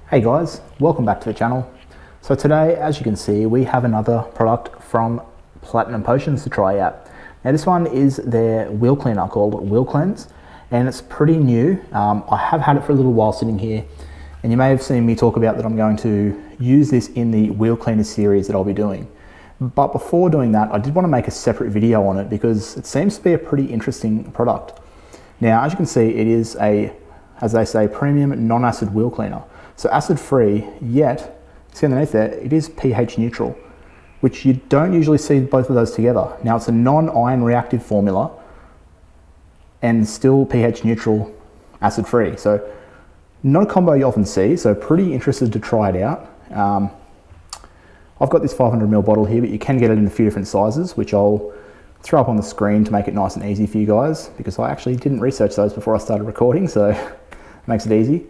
Hey guys, welcome back to the channel. So today, as you can see, we have another product from Platinum Potions to try out. Now this one is their wheel cleaner called Wheel Cleanse, and it's pretty new. I have had it for a little while sitting here, and you may have seen me talk about that I'm going to use this in the wheel cleaner series that I'll be doing. But before doing that, I did want to make a separate video on it because it seems to be a pretty interesting product. Now, as you can see, it is a, as they say, premium non-acid wheel cleaner. So acid-free, yet, see underneath there, it is pH neutral, which you don't usually see both of those together. Now it's a non-ion reactive formula and still pH neutral, acid-free. So not a combo you often see, so pretty interested to try it out. I've got this 500ml bottle here, but you can get it in a few different sizes, which I'll throw up on the screen to make it nice and easy for you guys, because I actually didn't research those before I started recording, so it makes it easy.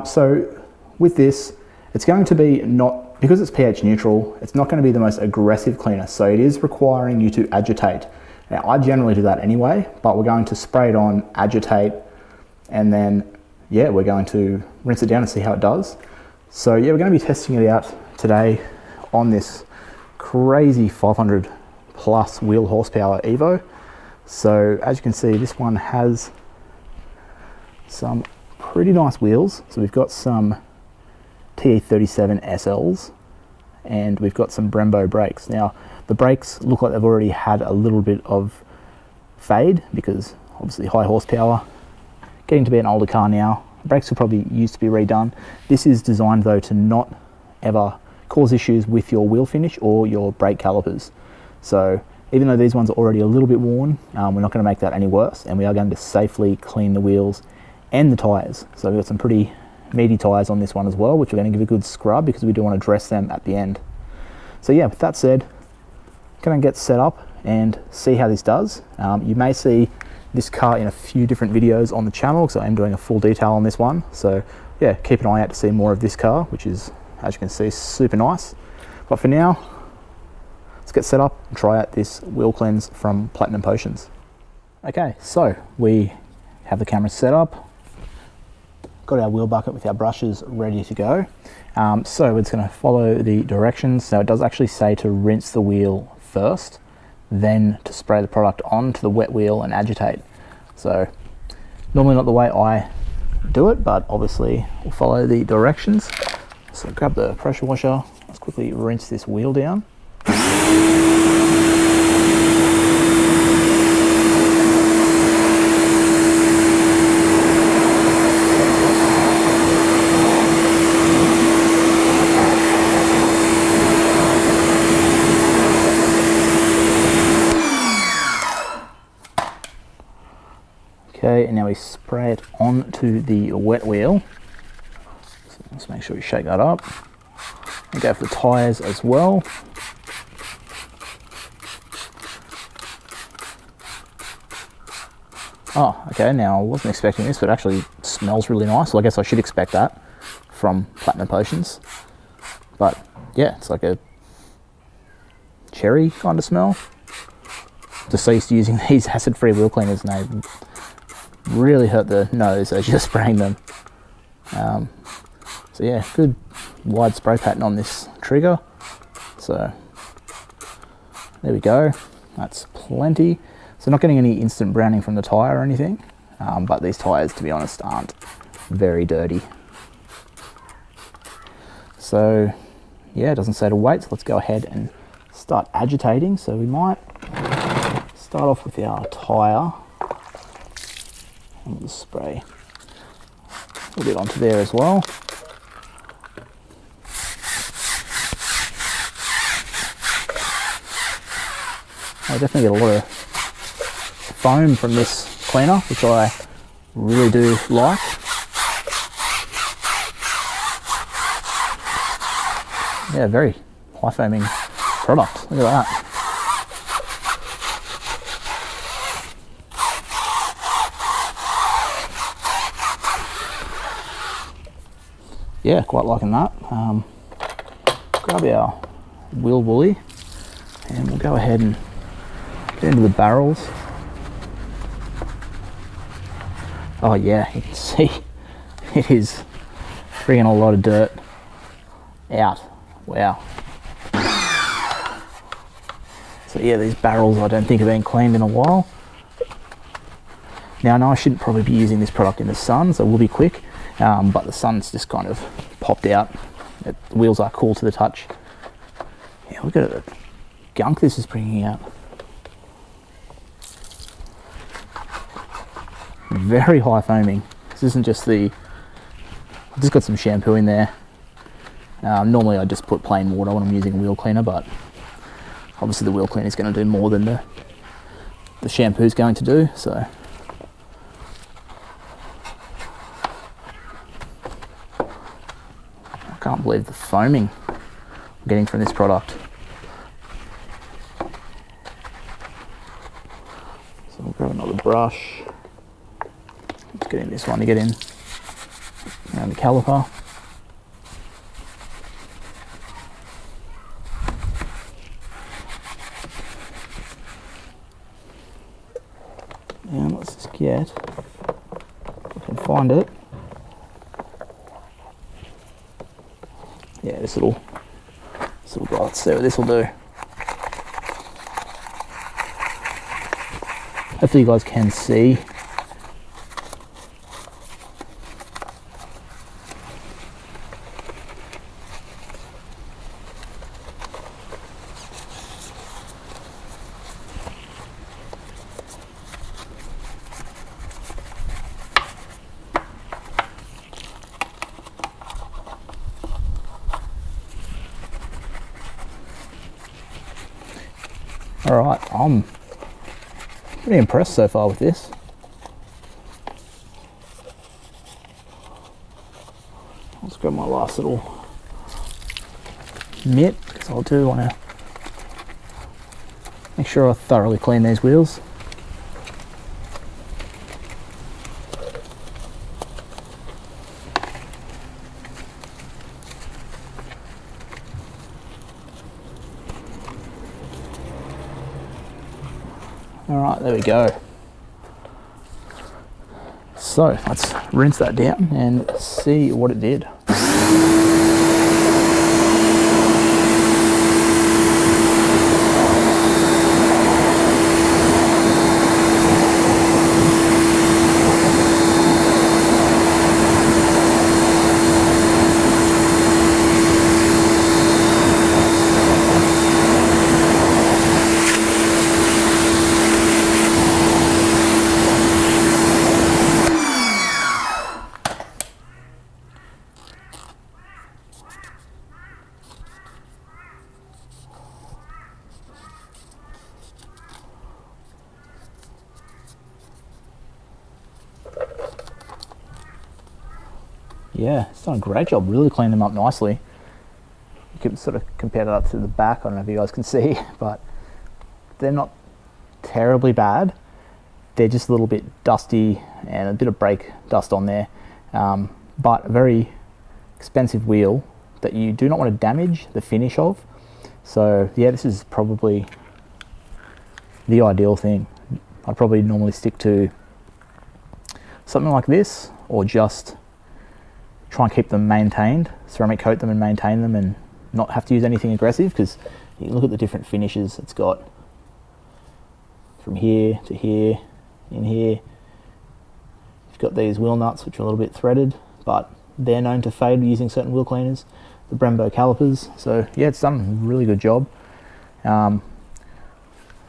So with this, it's going to be not, because it's pH neutral, it's not going to be the most aggressive cleaner, so it is requiring you to agitate. Now I generally do that anyway, but we're going to spray it on, agitate, and then yeah, we're going to rinse it down and see how it does. So yeah, we're going to be testing it out today on this crazy 500 plus wheel horsepower Evo. So as you can see, this one has some pretty nice wheels. So we've got some TE37 SLs and we've got some Brembo brakes. Now the brakes look like they've already had a little bit of fade because obviously high horsepower, getting to be an older car now. The brakes will probably used to be redone. This is designed though to not ever cause issues with your wheel finish or your brake calipers. So even though these ones are already a little bit worn, we're not going to make that any worse, and we are going to safely clean the wheels and the tyres. So we've got some pretty meaty tyres on this one as well, which we're going to give a good scrub because we do want to dress them at the end. So yeah, with that said, going to get set up and see how this does. You may see this car in a few different videos on the channel because I am doing a full detail on this one. So yeah, keep an eye out to see more of this car, which is, as you can see, super nice. But for now, let's get set up and try out this wheel cleanse from Platinum Potions. Okay, so we have the camera set up, got our wheel bucket with our brushes ready to go. So we're just going to follow the directions. So it does actually say to rinse the wheel first, then to spray the product onto the wet wheel and agitate. So normally not the way I do it, but obviously we'll follow the directions. So grab the pressure washer, let's quickly rinse this wheel down. Okay, and now we spray it onto the wet wheel. So let's make sure we shake that up. And go for the tyres as well. Oh, okay, now I wasn't expecting this, but it actually smells really nice. Well, I guess I should expect that from Platinum Potions. But yeah, it's like a cherry kind of smell. Just so used to using these acid-free wheel cleaners, and they really hurt the nose as you're spraying them. So yeah, good wide spray pattern on this trigger. So there we go, that's plenty. So not getting any instant browning from the tyre or anything, but these tyres, to be honest, aren't very dirty. So yeah, it doesn't say to wait, so let's go ahead and start agitating. So we might start off with our tyre. And we'll spray a little bit onto there as well. I definitely get a lot of foam from this cleaner, which I really do like. Yeah, very high foaming product. Look at that. Yeah, quite liking that. Grab our wheel woolly and we'll go ahead and get into the barrels. Oh yeah, you can see it is bringing a lot of dirt out. Wow. So yeah, these barrels I don't think have been cleaned in a while. Now I know I shouldn't probably be using this product in the sun, so we'll be quick, but the sun's just kind of popped out. The wheels are cool to the touch. Yeah, look at the gunk this is bringing out. Very high foaming. This isn't just the... I've just got some shampoo in there. Normally I just put plain water when I'm using a wheel cleaner, but obviously the wheel cleaner is going to do more than the shampoo is going to do, so... I can't believe the foaming I'm getting from this product. So I'll grab another brush. Just getting this one to get in around the caliper. And let's just get, if I can find it. Yeah, this little guy, let's see what this will do. Hopefully you guys can see. Alright, I'm pretty impressed so far with this. Let's grab my last little mitt, because I do want to make sure I thoroughly clean these wheels. Alright, there we go. So let's rinse that down and see what it did. Yeah, it's done a great job, really cleaned them up nicely. You can sort of compare that to the back, I don't know if you guys can see, but they're not terribly bad. They're just a little bit dusty and a bit of brake dust on there, but a very expensive wheel that you do not want to damage the finish of. So yeah, this is probably the ideal thing. I'd probably normally stick to something like this, or just try and keep them maintained, ceramic coat them and maintain them, and not have to use anything aggressive, because you look at the different finishes it's got from here to here, in here. You've got these wheel nuts which are a little bit threaded, but they're known to fade using certain wheel cleaners. The Brembo calipers, so yeah, it's done a really good job. So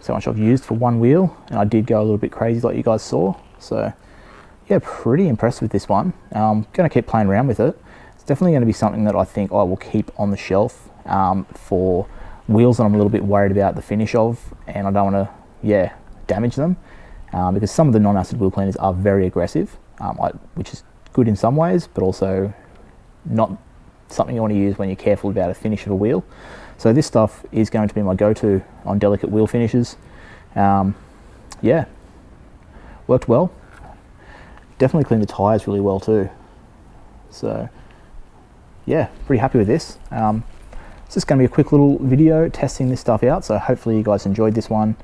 much I've used for one wheel, and I did go a little bit crazy like you guys saw, so yeah, pretty impressed with this one. I'm going to keep playing around with it. It's definitely going to be something that I think I will keep on the shelf for wheels that I'm a little bit worried about the finish of, and I don't want to, yeah, damage them, because some of the non-acid wheel cleaners are very aggressive, which is good in some ways, but also not something you want to use when you're careful about a finish of a wheel. So this stuff is going to be my go-to on delicate wheel finishes. Yeah, worked well. Definitely cleaned the tyres really well too. So yeah, pretty happy with this. It's just going to be a quick little video testing this stuff out, so hopefully you guys enjoyed this one.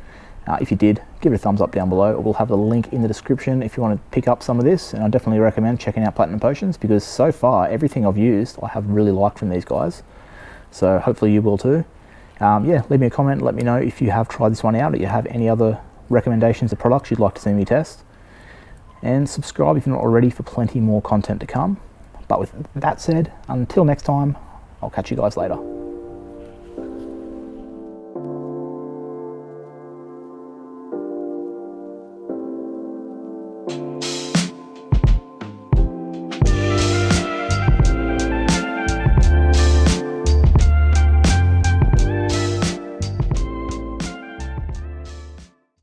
If you did, give it a thumbs up down below. We'll have the link in the description if you want to pick up some of this, and I definitely recommend checking out Platinum Potions, because so far everything I've used I have really liked from these guys, so hopefully you will too. Yeah, leave me a comment, let me know if you have tried this one out, or you have any other recommendations of products you'd like to see me test, and subscribe if you're not already for plenty more content to come. But with that said, until next time, I'll catch you guys later.